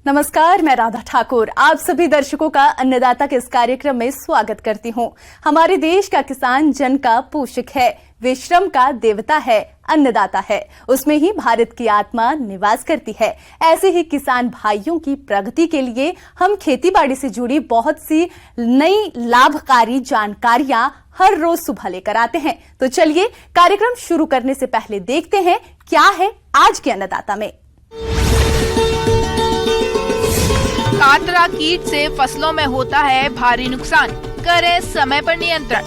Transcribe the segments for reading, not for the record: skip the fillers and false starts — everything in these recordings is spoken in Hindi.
नमस्कार, मैं राधा ठाकुर आप सभी दर्शकों का अन्नदाता के इस कार्यक्रम में स्वागत करती हूं। हमारे देश का किसान जन का पोषक है, वे श्रम का देवता है, अन्नदाता है, उसमें ही भारत की आत्मा निवास करती है। ऐसे ही किसान भाइयों की प्रगति के लिए हम खेती बाड़ी से जुड़ी बहुत सी नई लाभकारी जानकारियां हर रोज सुबह लेकर आते हैं। तो चलिए कार्यक्रम शुरू करने से पहले देखते हैं क्या है आज के अन्नदाता में। कातरा कीट से फसलों में होता है भारी नुकसान, करें समय पर नियंत्रण।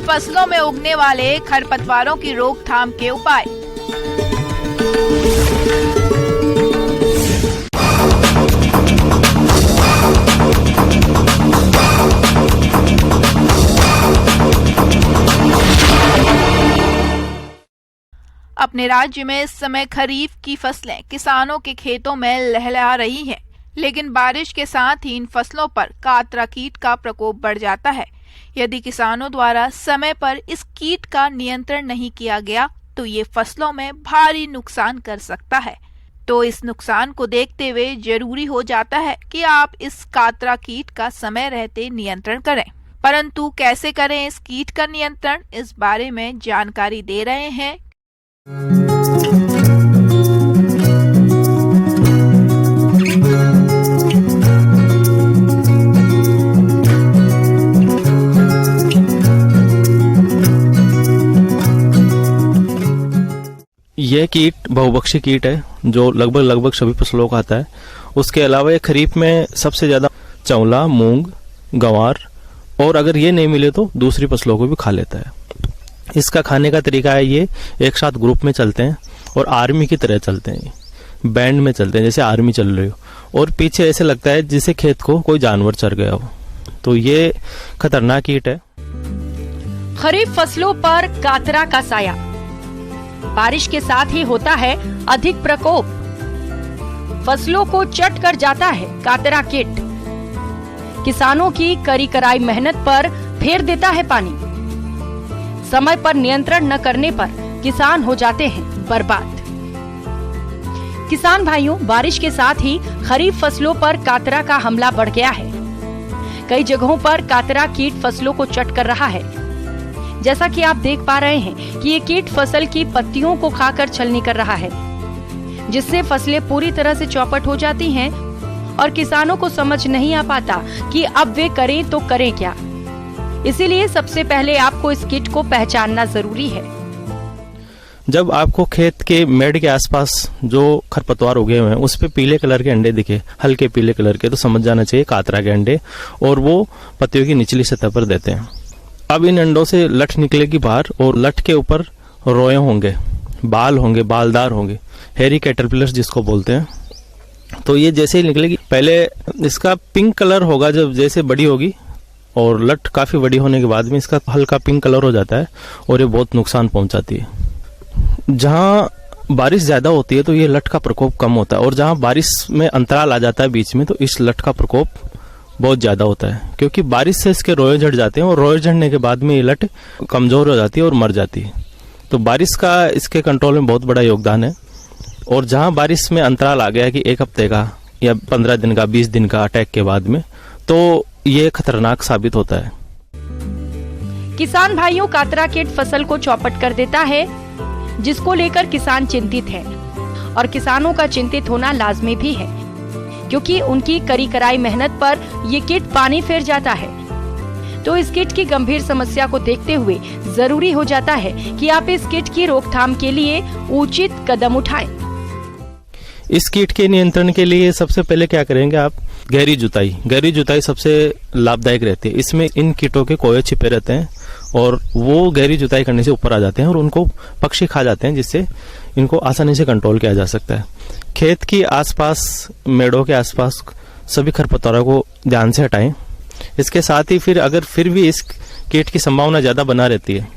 फसलों में उगने वाले खरपतवारों की रोकथाम के उपाय। अपने राज्य में इस समय खरीफ की फसलें किसानों के खेतों में लहलहा रही हैं, लेकिन बारिश के साथ ही इन फसलों पर कातरा कीट का प्रकोप बढ़ जाता है। यदि किसानों द्वारा समय पर इस कीट का नियंत्रण नहीं किया गया तो ये फसलों में भारी नुकसान कर सकता है। तो इस नुकसान को देखते हुए जरूरी हो जाता है कि आप इस कातरा कीट का समय रहते नियंत्रण करें। परंतु कैसे करें इस कीट का नियंत्रण, इस बारे में जानकारी दे रहे हैं यह कीट बहुभक्षी कीट है जो लगभग सभी फसलों का आता है। उसके अलावा ये खरीफ में सबसे ज्यादा चौला, मूंग, गंवार और अगर ये नहीं मिले तो दूसरी फसलों को भी खा लेता है। इसका खाने का तरीका है, ये एक साथ ग्रुप में चलते हैं और आर्मी की तरह चलते हैं, बैंड में चलते हैं जैसे आर्मी चल रही हो, और पीछे ऐसे लगता है जिसे खेत को कोई जानवर चर गया हो। तो ये खतरनाक कीट है। खरीफ फसलों पर कातरा का साया, बारिश के साथ ही होता है अधिक प्रकोप, फसलों को चट कर जाता है कातरा कीट, किसानों की करी कराई मेहनत पर फेर देता है पानी, समय पर नियंत्रण न करने पर किसान हो जाते हैं बर्बाद। किसान भाइयों, बारिश के साथ ही खरीफ फसलों पर कातरा का हमला बढ़ गया है। कई जगहों पर कातरा कीट फसलों को चट कर रहा है। जैसा कि आप देख पा रहे हैं कि ये कीट फसल की पत्तियों को खाकर छलनी कर रहा है, जिससे फसलें पूरी तरह से चौपट हो जाती हैं और किसानों को समझ नहीं आ पाता कि अब वे करें तो करें क्या। इसीलिए सबसे पहले आपको इस कीट को पहचानना जरूरी है। जब आपको खेत के मेड़ के आसपास जो खरपतवार उगे हुए हैं उस पे पीले कलर के अंडे दिखे, हल्के पीले कलर के, तो समझ जाना चाहिए कातरा के अंडे, और वो पत्तियों की निचली सतह पर देते हैं। अब इन अंडों से लठ निकलेगी बाहर और लठ के ऊपर रोए होंगे, बाल होंगे, बालदार होंगे, हेरी कैटरपिलर्स जिसको बोलते हैं। तो ये जैसे ही निकलेगी, पहले इसका पिंक कलर होगा जब जैसे बड़ी होगी, और लठ काफी बड़ी होने के बाद में इसका हल्का पिंक कलर हो जाता है और ये बहुत नुकसान पहुंचाती है। जहां बारिश ज्यादा होती है तो ये लठ का प्रकोप कम होता है, और जहां बारिश में अंतराल आ जाता है बीच में तो इस लठ का प्रकोप बहुत ज्यादा होता है, क्योंकि बारिश से इसके रोए झड़ जाते हैं और रोए झड़ने के बाद में ये लठ कमजोर हो जाती है और मर जाती है। तो बारिश का इसके कंट्रोल में बहुत बड़ा योगदान है। और जहां बारिश में अंतराल आ गया कि 1 हफ्ते का या 15 दिन का, 20 दिन का अटैक के बाद में, तो ये खतरनाक साबित होता है। किसान भाइयों, कातरा कीट फसल को चौपट कर देता है, जिसको लेकर किसान चिंतित है, और किसानों का चिंतित होना लाजमी भी है, क्योंकि उनकी करी कराई मेहनत पर ये कीट पानी फेर जाता है। तो इस कीट की गंभीर समस्या को देखते हुए जरूरी हो जाता है कि आप इस कीट की रोकथाम के लिए उचित कदम उठाएं। इस कीट के नियंत्रण के लिए सबसे पहले क्या करेंगे आप, गहरी जुताई सबसे लाभदायक रहती है। इसमें इन कीटों के कोये छिपे रहते हैं और वो गहरी जुताई करने से ऊपर आ जाते हैं और उनको पक्षी खा जाते हैं, जिससे इनको आसानी से कंट्रोल किया जा सकता है। खेत की आसपास, मेड़ों के आसपास सभी खरपतवारों को ध्यान से हटाएं। इसके साथ ही फिर भी इस कीट की संभावना ज्यादा बना रहती है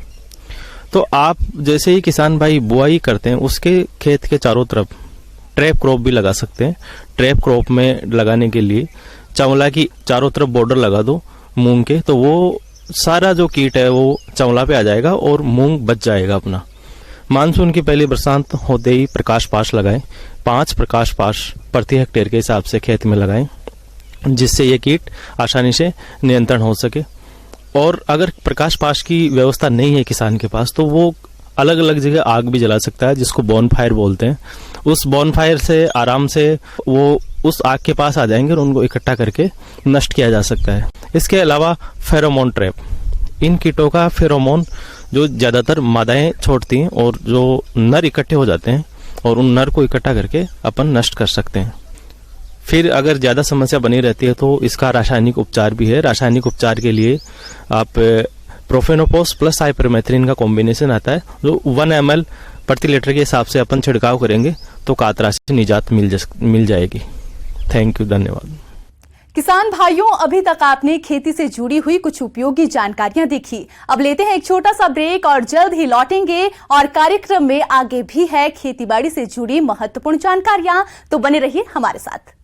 तो आप जैसे ही किसान भाई बुआई करते हैं उसके खेत के चारों तरफ ट्रैप क्रॉप भी लगा सकते हैं। ट्रैप क्रॉप में लगाने के लिए चंवला की चारों तरफ बॉर्डर लगा दो मूंग के, तो वो सारा जो कीट है वो चंवला पे आ जाएगा और मूंग बच जाएगा अपना। मानसून की पहली बरसात होते ही प्रकाश पाश लगाएं। 5 प्रकाश पाश प्रति हेक्टेयर के हिसाब से खेत में लगाएं, जिससे ये कीट आसानी से नियंत्रण हो सके। और अगर प्रकाश पाश की व्यवस्था नहीं है किसान के पास, तो वो अलग अलग जगह आग भी जला सकता है, जिसको बॉनफायर बोलते हैं। उस बॉनफायर से आराम से वो उस आग के पास आ जाएंगे और उनको इकट्ठा करके नष्ट किया जा सकता है। इसके अलावा फेरोमोन ट्रैप, इन कीटों का फेरोमोन जो ज्यादातर मादाएं छोड़ती हैं और जो नर इकट्ठे हो जाते हैं, और उन नर को इकट्ठा करके अपन नष्ट कर सकते हैं। फिर अगर ज्यादा समस्या बनी रहती है तो इसका रासायनिक उपचार भी है। रासायनिक उपचार के लिए आप प्रोफेनोपोस प्लस साइपरमेथ्रिन का कॉम्बिनेशन आता है, जो 1 ml प्रति लीटर के हिसाब से अपन छिड़काव करेंगे तो कातरा से निजात मिल जाएगी। थैंक यू, धन्यवाद। किसान भाइयों, अभी तक आपने खेती से जुड़ी हुई कुछ उपयोगी जानकारियां देखी। अब लेते हैं एक छोटा सा ब्रेक और जल्द ही लौटेंगे और कार्यक्रम में आगे भी है खेतीबाड़ी से जुड़ी महत्वपूर्ण जानकारियां, तो बने रहिए हमारे साथ।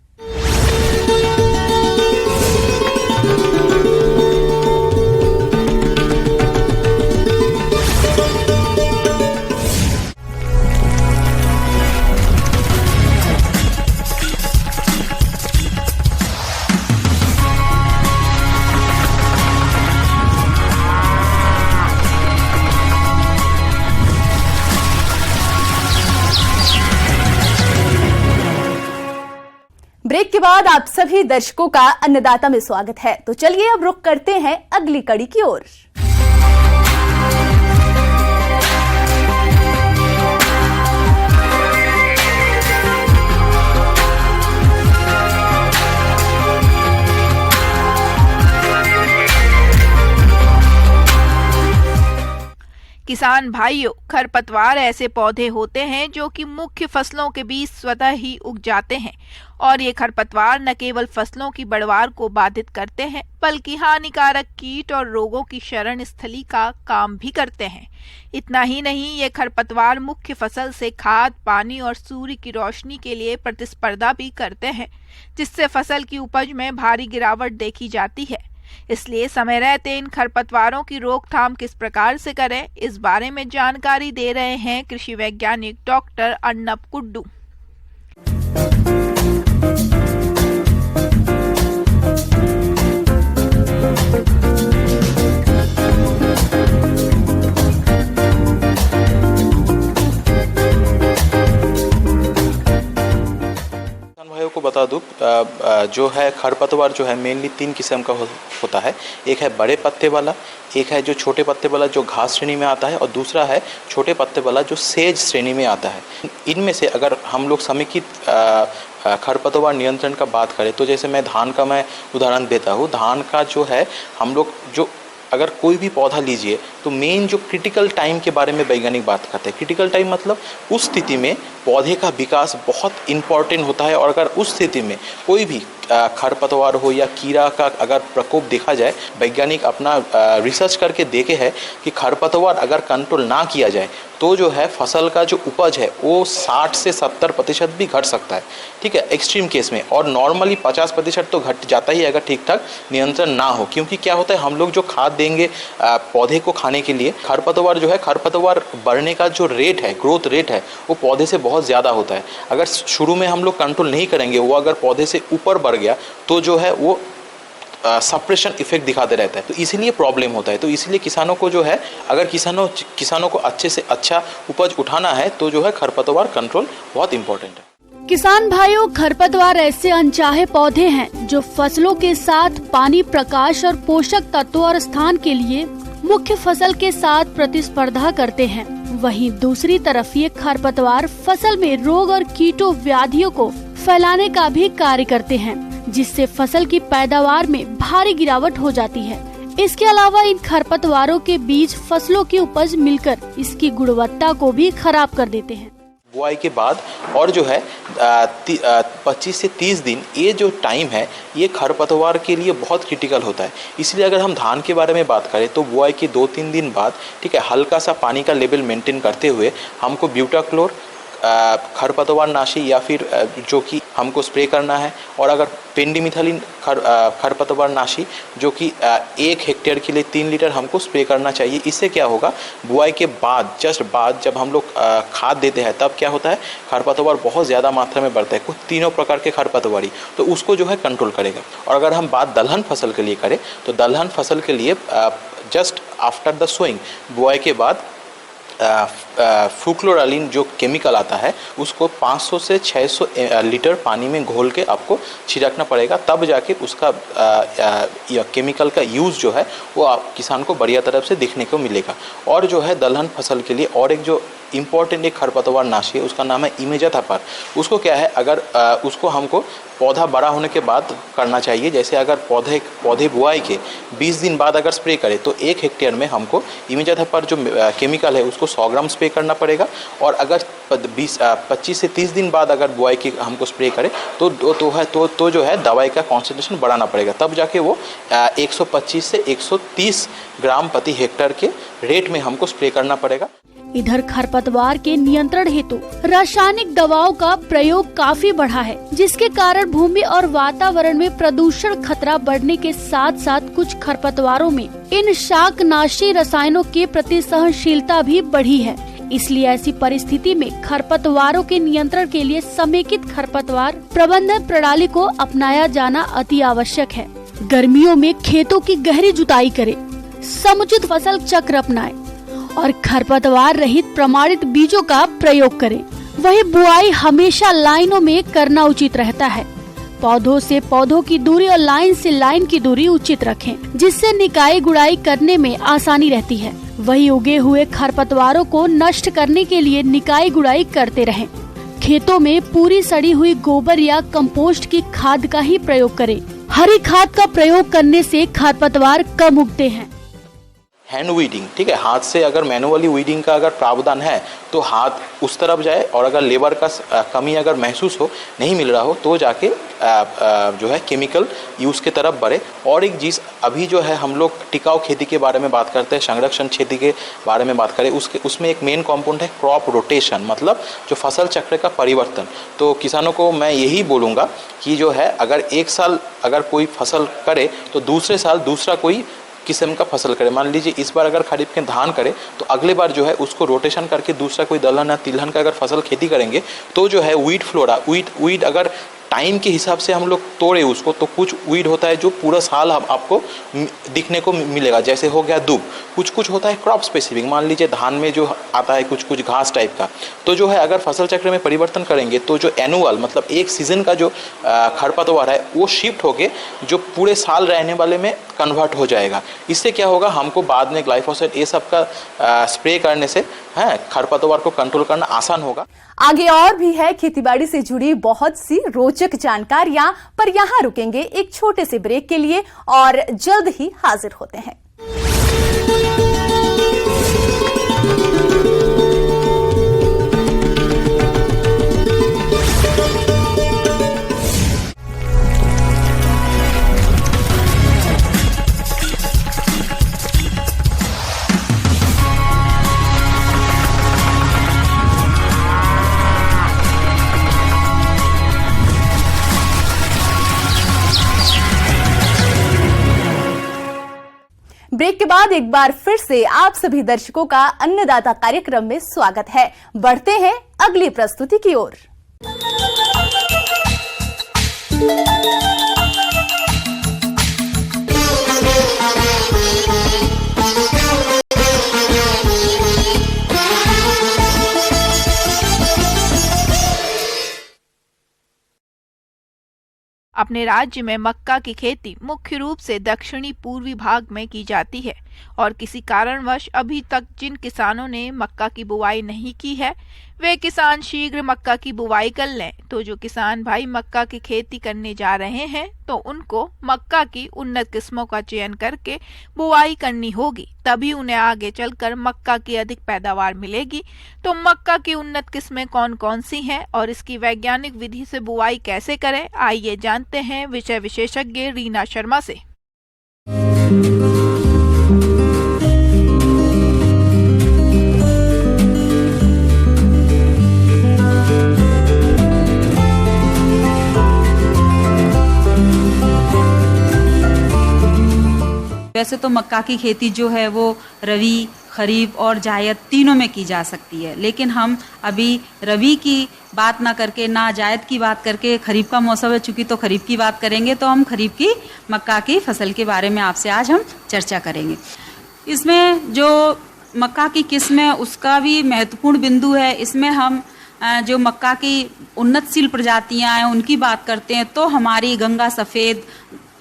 ब्रेक के बाद आप सभी दर्शकों का अन्नदाता में स्वागत है। तो चलिए अब रुख करते हैं अगली कड़ी की ओर। किसान भाइयों, खरपतवार ऐसे पौधे होते हैं जो कि मुख्य फसलों के बीच स्वतः ही उग जाते हैं, और ये खरपतवार न केवल फसलों की बढ़वार को बाधित करते हैं, बल्कि हानिकारक कीट और रोगों की शरण स्थली का काम भी करते हैं। इतना ही नहीं, ये खरपतवार मुख्य फसल से खाद, पानी और सूर्य की रोशनी के लिए प्रतिस्पर्धा भी करते हैं, जिससे फसल की उपज में भारी गिरावट देखी जाती है। इसलिए समय रहते इन खरपतवारों की रोकथाम किस प्रकार से करें, इस बारे में जानकारी दे रहे हैं कृषि वैज्ञानिक डॉक्टर अर्नब कुड्डू। को बता दूं, जो है खरपतवार जो है मेनली 3 किस्म का होता है। एक है बड़े पत्ते वाला, एक है जो छोटे पत्ते वाला जो घास श्रेणी में आता है, और दूसरा है छोटे पत्ते वाला जो सेज श्रेणी में आता है। इनमें से अगर हम लोग समेकित खरपतवार नियंत्रण का बात करें तो जैसे मैं धान का उदाहरण देता हूँ। धान का जो है हम लोग जो अगर कोई भी पौधा लीजिए तो मेन जो क्रिटिकल टाइम के बारे में वैज्ञानिक बात करते हैं। क्रिटिकल टाइम मतलब उस स्थिति में पौधे का विकास बहुत इम्पॉर्टेंट होता है, और अगर उस स्थिति में कोई भी खरपतवार हो या कीड़ा का अगर प्रकोप देखा जाए, वैज्ञानिक अपना रिसर्च करके देखे है कि खरपतवार अगर कंट्रोल ना किया जाए तो जो है फसल का जो उपज है वो 60 से 70% भी घट सकता है। ठीक है, एक्सट्रीम केस में, और नॉर्मली 50% तो घट जाता ही अगर ठीक ठाक नियंत्रण ना हो। क्योंकि क्या होता है, हम लोग जो खाद देंगे पौधे को खाने के लिए, खरपतवार जो है, खरपतवार बढ़ने का जो रेट है, ग्रोथ रेट है, वो पौधे से बहुत ज़्यादा होता है। अगर शुरू में हम लोग कंट्रोल नहीं करेंगे, वो अगर पौधे से ऊपर बढ़ गया तो जो है वो सप्रेशन इफेक्ट दिखाते रहता है, तो इसीलिए प्रॉब्लम होता है। तो इसीलिए किसानों को जो है, अगर किसानों को अच्छे से अच्छा उपज उठाना है तो जो है खरपतवार कंट्रोल बहुत इंपॉर्टेंट है। किसान भाइयों, खरपतवार ऐसे अनचाहे पौधे हैं जो फसलों के साथ पानी, प्रकाश और पोषक तत्वों और स्थान के लिए मुख्य फसल के साथ प्रतिस्पर्धा करते हैं। वहीं दूसरी तरफ ये खरपतवार फसल में रोग और कीटों, व्याधियों को फैलाने का भी कार्य करते हैं, जिससे फसल की पैदावार में भारी गिरावट हो जाती है। इसके अलावा इन खरपतवारों के बीज फसलों की उपज मिलकर इसकी गुणवत्ता को भी खराब कर देते हैं। बुआई के बाद और जो है 25 से 30 दिन, ये जो टाइम है ये खरपतवार के लिए बहुत क्रिटिकल होता है। इसलिए अगर हम धान के बारे में बात करें तो बुआई के 2-3 दिन बाद, ठीक है, हल्का सा पानी का लेवल मेंटेन करते हुए हमको ब्यूटाक्लोर खरपतवार नाशी या फिर जो कि हमको स्प्रे करना है, और अगर पेंडिमिथालिन खरपतवार नाशी जो कि 1 हेक्टेयर के लिए 3 लीटर हमको स्प्रे करना चाहिए। इससे क्या होगा, बुआई के बाद जस्ट बाद जब हम लोग खाद देते हैं तब क्या होता है, खरपतवार बहुत ज़्यादा मात्रा में बढ़ता है, कुछ तीनों प्रकार के खरपतवारी, तो उसको जो है कंट्रोल करेगा। और अगर हम बात दलहन फसल के लिए करें तो दलहन फसल के लिए जस्ट आफ्टर द सोइंग, बुआई के बाद फ्लुक्लोरालिन जो केमिकल आता है उसको 500 से 600 लीटर पानी में घोल के आपको छिड़कना पड़ेगा, तब जाके उसका केमिकल का यूज़ जो है वो आप किसान को बढ़िया तरफ से देखने को मिलेगा। और जो है दलहन फसल के लिए और एक जो इम्पॉर्टेंट एक खरपतवार नाशी है उसका नाम है इमेजाथापर। उसको क्या है, अगर उसको हमको पौधा बड़ा होने के बाद करना चाहिए। जैसे अगर पौधे बुआई के 20 दिन बाद अगर स्प्रे करें तो 1 हेक्टेयर में हमको इमेजाथापर जो केमिकल है उसको 100 ग्राम स्प्रे करना पड़ेगा। और अगर 25 से 30 दिन बाद अगर बुआई की हमको स्प्रे करें तो जो है दवाई का कॉन्सेंट्रेशन बढ़ाना पड़ेगा, तब जाके वो 125 से 130 ग्राम प्रति हेक्टेयर के रेट में हमको स्प्रे करना पड़ेगा। इधर खरपतवार के नियंत्रण हेतु रासायनिक दवाओं का प्रयोग काफी बढ़ा है, जिसके कारण भूमि और वातावरण में प्रदूषण खतरा बढ़ने के साथ साथ कुछ खरपतवारों में इन शाकनाशी रसायनों के प्रति सहनशीलता भी बढ़ी है। इसलिए ऐसी परिस्थिति में खरपतवारों के नियंत्रण के लिए समेकित खरपतवार प्रबंधन प्रणाली को अपनाया जाना अति आवश्यक है। गर्मियों में खेतों की गहरी जुताई करें, समुचित फसल चक्र अपनाएं और खरपतवार रहित प्रमाणित बीजों का प्रयोग करें। वही बुआई हमेशा लाइनों में करना उचित रहता है। पौधों से पौधों की दूरी और लाइन से लाइन की दूरी उचित रखें, जिससे निकाई गुड़ाई करने में आसानी रहती है। वही उगे हुए खरपतवारों को नष्ट करने के लिए निकाई गुड़ाई करते रहें। खेतों में पूरी सड़ी हुई गोबर या कंपोस्ट की खाद का ही प्रयोग करें। हरी खाद का प्रयोग करने से खरपतवार कम उगते हैं। हैंड वीडिंग, ठीक है, हाथ से अगर मैनुअली वीडिंग का अगर प्रावधान है तो हाथ उस तरफ जाए, और अगर लेबर का कमी अगर महसूस हो, नहीं मिल रहा हो, तो जाके जो है केमिकल यूज़ के तरफ बढ़े। और एक चीज़, अभी जो है हम लोग टिकाऊ खेती के बारे में बात करते हैं, संरक्षण खेती के बारे में बात करें, उसमें एक मेन कंपोनेंट है क्रॉप रोटेशन, मतलब जो फसल चक्र का परिवर्तन। तो किसानों को मैं यही बोलूँगा कि जो है अगर एक साल अगर कोई फसल करे तो दूसरे साल दूसरा कोई किस्म का फसल करे। मान लीजिए इस बार अगर खरीफ के धान करे तो अगले बार जो है उसको रोटेशन करके दूसरा कोई दलहन या तिलहन का अगर फसल खेती करेंगे तो जो है वीड अगर टाइम के हिसाब से हम लोग तोड़े उसको, तो कुछ वीड होता है जो पूरा साल आपको दिखने को मिलेगा, जैसे हो गया दूब। कुछ होता है क्रॉप स्पेसिफिक, मान लीजिए धान में जो आता है कुछ घास टाइप का। तो जो है अगर फसल चक्र में परिवर्तन करेंगे तो जो एनुअल मतलब एक सीजन का जो खरपतवार है वो शिफ्ट होके जो पूरे साल रहने वाले में कन्वर्ट हो जाएगा। इससे क्या होगा, हमको बाद में ग्लाइफोसेट ये सब का स्प्रे करने से खरपतवार को कंट्रोल करना आसान होगा। आगे और भी है खेतीबाड़ी से जुड़ी बहुत सी रोचक जानकारियां, पर यहां रुकेंगे एक छोटे से ब्रेक के लिए और जल्द ही हाजिर होते हैं। ब्रेक के बाद एक बार फिर से आप सभी दर्शकों का अन्नदाता कार्यक्रम में स्वागत है। बढ़ते हैं अगली प्रस्तुति की ओर। अपने राज्य में मक्का की खेती मुख्य रूप से दक्षिणी पूर्वी भाग में की जाती है और किसी कारणवश अभी तक जिन किसानों ने मक्का की बुवाई नहीं की है वे किसान शीघ्र मक्का की बुवाई कर लें। तो जो किसान भाई मक्का की खेती करने जा रहे हैं तो उनको मक्का की उन्नत किस्मों का चयन करके बुवाई करनी होगी, तभी उन्हें आगे चलकर मक्का की अधिक पैदावार मिलेगी। तो मक्का की उन्नत किस्में कौन कौन सी हैं और इसकी वैज्ञानिक विधि से बुवाई कैसे करें, आइए जानते हैं विषय विशेषज्ञ रीना शर्मा से। वैसे तो मक्का की खेती जो है वो रबी, खरीफ और जायद तीनों में की जा सकती है, लेकिन हम अभी रबी की बात ना करके, ना जायद की बात करके, खरीफ का मौसम है चूंकि तो खरीफ की बात करेंगे, तो हम खरीफ की मक्का की फसल के बारे में आपसे आज हम चर्चा करेंगे। इसमें जो मक्का की किस्म है उसका भी महत्वपूर्ण बिंदु है। इसमें हम जो मक्का की उन्नतशील प्रजातियां हैं उनकी बात करते हैं तो हमारी गंगा सफ़ेद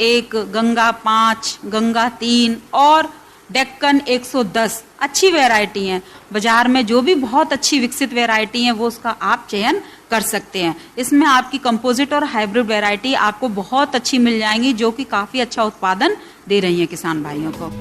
1, गंगा 5, गंगा 3 और डेक्कन 110 अच्छी वैरायटी हैं। बाजार में जो भी बहुत अच्छी विकसित वैरायटी हैं वो उसका आप चयन कर सकते हैं। इसमें आपकी कंपोजिट और हाइब्रिड वैरायटी आपको बहुत अच्छी मिल जाएंगी जो कि काफ़ी अच्छा उत्पादन दे रही हैं किसान भाइयों को।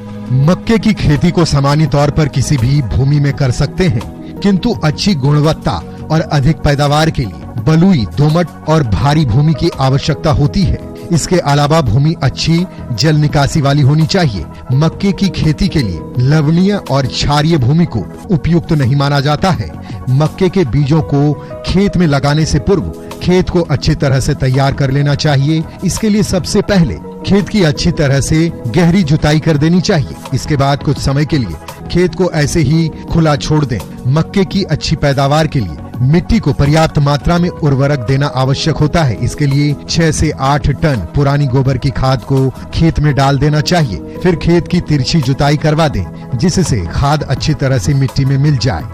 मक्के की खेती को सामान्य तौर पर किसी भी भूमि में कर सकते हैं, किंतु अच्छी गुणवत्ता और अधिक पैदावार के लिए बलुई, दोमट और भारी भूमि की आवश्यकता होती है। इसके अलावा भूमि अच्छी जल निकासी वाली होनी चाहिए। मक्के की खेती के लिए लवणीय और क्षारीय भूमि को उपयुक्त नहीं माना जाता है। मक्के के बीजों को खेत में लगाने से पूर्व खेत को अच्छी तरह से तैयार कर लेना चाहिए। इसके लिए सबसे पहले खेत की अच्छी तरह से गहरी जुताई कर देनी चाहिए। इसके बाद कुछ समय के लिए खेत को ऐसे ही खुला छोड़ दें। मक्के की अच्छी पैदावार के लिए मिट्टी को पर्याप्त मात्रा में उर्वरक देना आवश्यक होता है। इसके लिए 6 से 8 टन पुरानी गोबर की खाद को खेत में डाल देना चाहिए। फिर खेत की तिरछी जुताई करवा दें, जिससे खाद अच्छी तरह से मिट्टी में मिल जाए।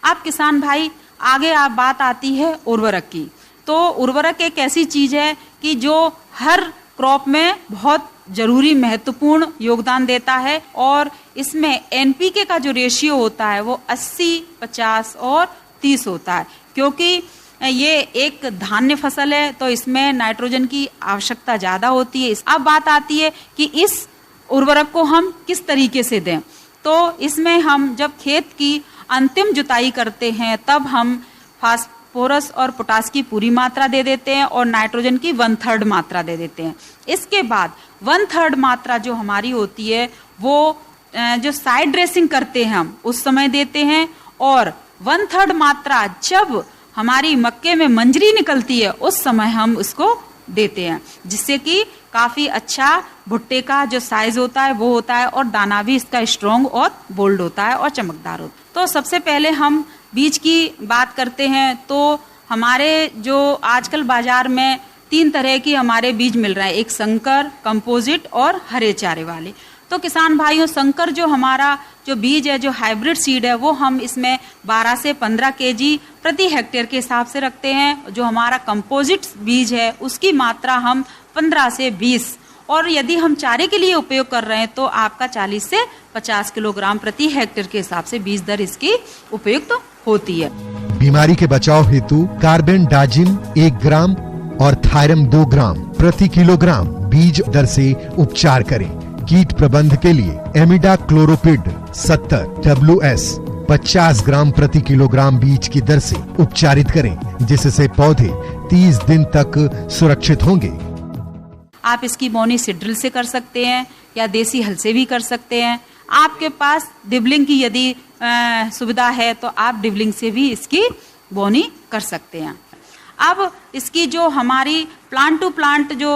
आप किसान भाई आगे आप बात आती है उर्वरक की। तो उर्वरक एक ऐसी चीज है कि जो हर क्रॉप में बहुत जरूरी महत्वपूर्ण योगदान देता है और इसमें एनपीके का जो रेशियो होता है वो 80, 50 और 30 होता है। क्योंकि ये एक धान्य फसल है तो इसमें नाइट्रोजन की आवश्यकता ज्यादा होती है। अब बात आती है कि इस उर्वरक को हम किस तरीके से दें। तो इसमें हम जब खेत की अंतिम जुताई करते हैं तब हम फास्फोरस और पोटास की पूरी मात्रा दे देते हैं और नाइट्रोजन की 1/3 मात्रा दे देते हैं। इसके बाद 1/3 मात्रा जो हमारी होती है वो जो साइड ड्रेसिंग करते हैं हम उस समय देते हैं और 1/3 मात्रा जब हमारी मक्के में मंजरी निकलती है उस समय हम उसको देते हैं, जिससे कि काफी अच्छा भुट्टे का जो साइज होता है वो होता है और दाना भी इसका स्ट्रॉन्ग और बोल्ड होता है और चमकदार होता है। तो सबसे पहले हम बीज की बात करते हैं तो हमारे जो आजकल बाजार में 3 तरह की हमारे बीज मिल रहे हैं, एक संकर, कंपोजिट और हरे चारे वाले। तो किसान भाइयों संकर जो हमारा जो बीज है, जो हाइब्रिड सीड है, वो हम इसमें 12 से 15 केजी प्रति हेक्टेयर के हिसाब से रखते हैं। जो हमारा कंपोजिट बीज है उसकी मात्रा हम 15 से 20 और यदि हम चारे के लिए उपयोग कर रहे हैं तो आपका 40 से 50 किलोग्राम प्रति हेक्टेयर के हिसाब से बीज दर इसकी उपयुक्त होती है। बीमारी के बचाव हेतु कार्बेंडाजिम 1 ग्राम और थायरम 2 ग्राम प्रति किलोग्राम बीज दर से उपचार करें। कीट प्रबंध के लिए एमिडाक्लोरोपिड 70 WS 50 ग्राम प्रति किलोग्राम बीज की दर से उपचारित करें, जिससे पौधे 30 दिन तक सुरक्षित होंगे। आप इसकी बोनी सिड्रिल से कर सकते हैं या देसी हल से भी कर सकते हैं। आपके पास डिबलिंग की यदि सुविधा है तो आप डिबलिंग से भी इसकी बोनी कर सकते हैं। अब इसकी जो हमारी प्लांट टू प्लांट जो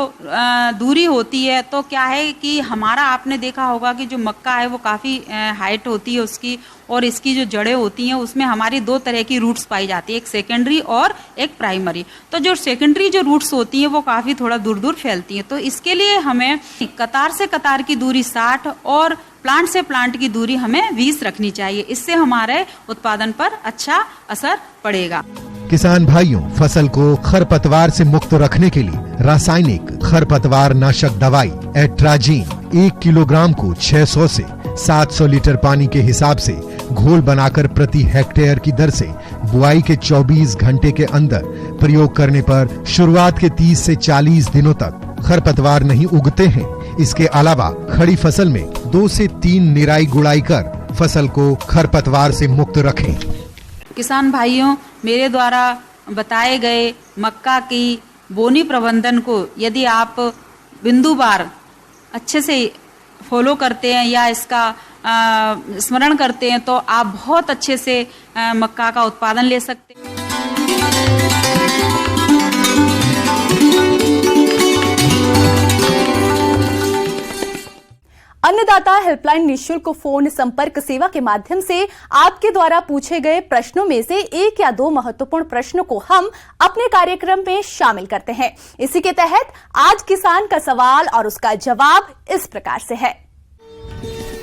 दूरी होती है तो क्या है कि हमारा आपने देखा होगा कि जो मक्का है वो काफ़ी हाइट होती है उसकी और इसकी जो जड़ें होती हैं उसमें हमारी 2 तरह की रूट्स पाई जाती है, एक सेकेंडरी और एक प्राइमरी। तो जो सेकेंडरी जो रूट्स होती हैं वो काफ़ी थोड़ा दूर दूर फैलती हैं। तो इसके लिए हमें कतार से कतार की दूरी 60 और प्लांट से प्लांट की दूरी हमें 20 रखनी चाहिए। इससे हमारे उत्पादन पर अच्छा असर पड़ेगा। किसान भाइयों, फसल को खरपतवार से मुक्त रखने के लिए रासायनिक खरपतवार नाशक दवाई एट्राजीन 1 किलोग्राम को 600 से 700 लीटर पानी के हिसाब से घोल बनाकर प्रति हेक्टेयर की दर से बुआई के 24 घंटे के अंदर प्रयोग करने पर शुरुआत के 30 से 40 दिनों तक खरपतवार नहीं उगते हैं। इसके अलावा खड़ी फसल में 2 से 3 निराई गुड़ाई कर फसल को खरपतवार से मुक्त रखें। किसान भाइयों, मेरे द्वारा बताए गए मक्का की बोनी प्रबंधन को यदि आप बिंदुवार अच्छे से फॉलो करते हैं या इसका स्मरण करते हैं तो आप बहुत अच्छे से मक्का का उत्पादन ले सकते हैं। अन्नदाता हेल्पलाइन निःशुल्क फोन संपर्क सेवा के माध्यम से आपके द्वारा पूछे गए प्रश्नों में से 1 या 2 महत्वपूर्ण प्रश्नों को हम अपने कार्यक्रम में शामिल करते हैं। इसी के तहत आज किसान का सवाल और उसका जवाब इस प्रकार से है।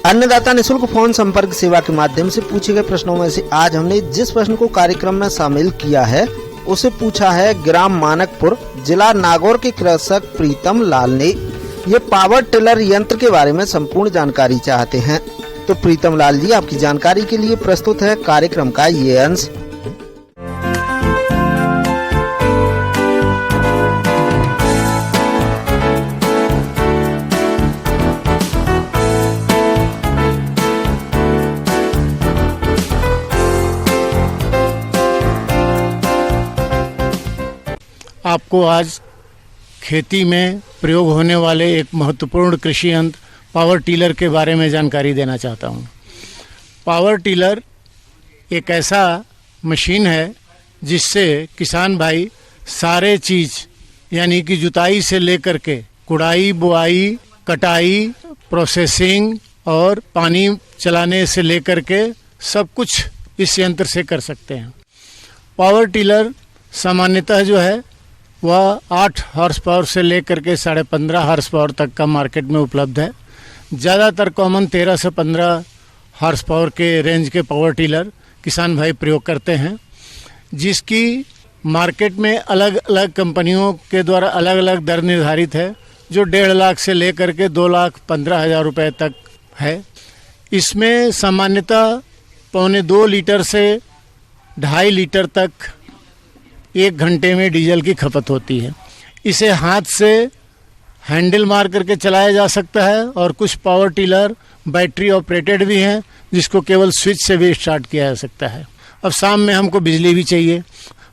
अन्नदाता निःशुल्क फोन संपर्क सेवा के माध्यम से पूछे गए प्रश्नों में से आज हमने जिस प्रश्न को कार्यक्रम में शामिल किया है उसे पूछा है ग्राम मानकपुर, जिला नागौर के कृषक प्रीतम लाल ने। ये पावर टिलर यंत्र के बारे में संपूर्ण जानकारी चाहते हैं। तो प्रीतम लाल जी, आपकी जानकारी के लिए प्रस्तुत है कार्यक्रम का ये अंश। आपको आज खेती में प्रयोग होने वाले एक महत्वपूर्ण कृषि यंत्र पावर टिलर के बारे में जानकारी देना चाहता हूँ। पावर टिलर एक ऐसा मशीन है जिससे किसान भाई सारे चीज़ यानी कि जुताई से लेकर के कुड़ाई, बुआई, कटाई, प्रोसेसिंग और पानी चलाने से लेकर के सब कुछ इस यंत्र से कर सकते हैं। पावर टिलर सामान्यतः जो है वह 8 हॉर्स पावर से लेकर के 15.5 हॉर्स पावर तक का मार्केट में उपलब्ध है। ज़्यादातर कॉमन 13 से 15 हॉर्स पावर के रेंज के पावर टिलर किसान भाई प्रयोग करते हैं, जिसकी मार्केट में अलग अलग कंपनियों के द्वारा अलग अलग दर निर्धारित है, जो 1.5 लाख से लेकर के 2,15,000 रुपये तक है। इसमें सामान्यतः 1.25 लीटर से 2.5 लीटर तक 1 घंटे में डीजल की खपत होती है। इसे हाथ से हैंडल मार करके चलाया जा सकता है और कुछ पावर टिलर बैटरी ऑपरेटेड भी हैं, जिसको केवल स्विच से भी स्टार्ट किया जा सकता है। अब शाम में हमको बिजली भी चाहिए,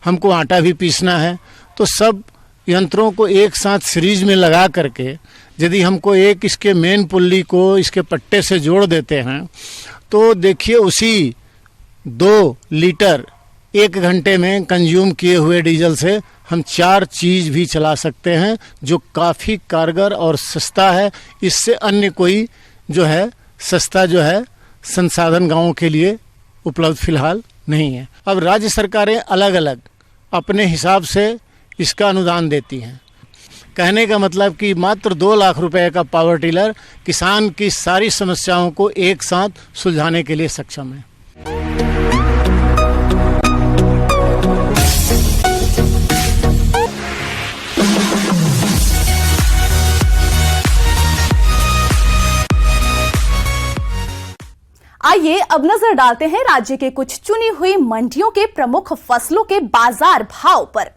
हमको आटा भी पीसना है, तो सब यंत्रों को एक साथ सीरीज में लगा करके यदि हमको एक इसके मेन पुल्ली को इसके पट्टे से जोड़ देते हैं तो देखिए उसी 2 लीटर 1 घंटे में कंज्यूम किए हुए डीजल से हम 4 चीज़ भी चला सकते हैं, जो काफ़ी कारगर और सस्ता है। इससे अन्य कोई जो है सस्ता जो है संसाधन गाँवों के लिए उपलब्ध फिलहाल नहीं है। अब राज्य सरकारें अलग अलग अपने हिसाब से इसका अनुदान देती हैं। कहने का मतलब कि मात्र 2 लाख रुपए का पावर टिलर किसान की सारी समस्याओं को एक साथ सुलझाने के लिए सक्षम है। आइए अब नजर डालते हैं राज्य के कुछ चुनी हुई मंडियों के प्रमुख फसलों के बाजार भाव पर।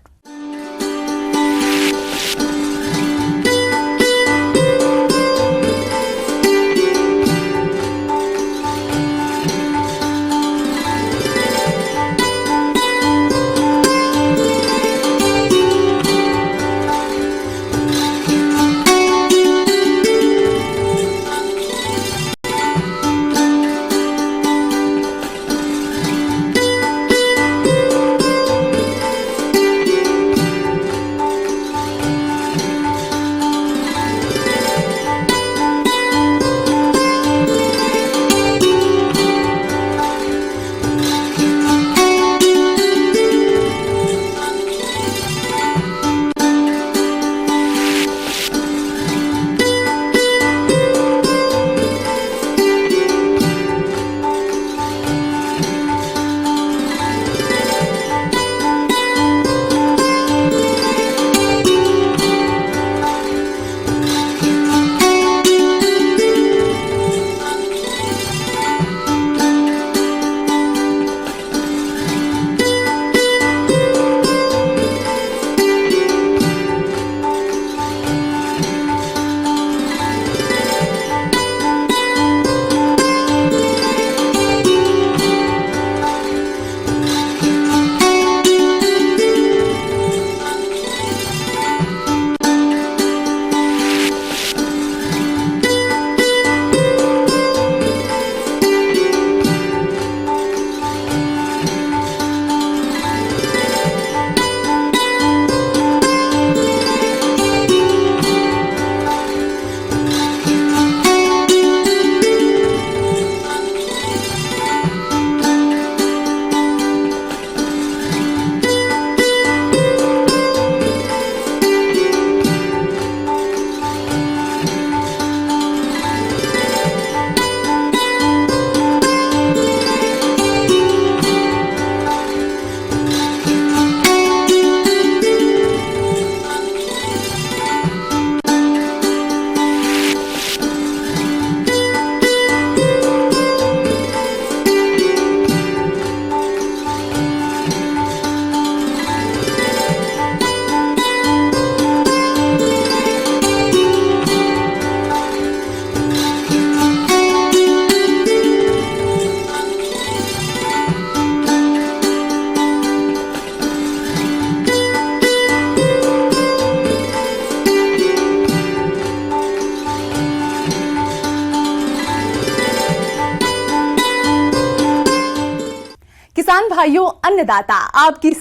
भाइयों, अन्नदाता आपकी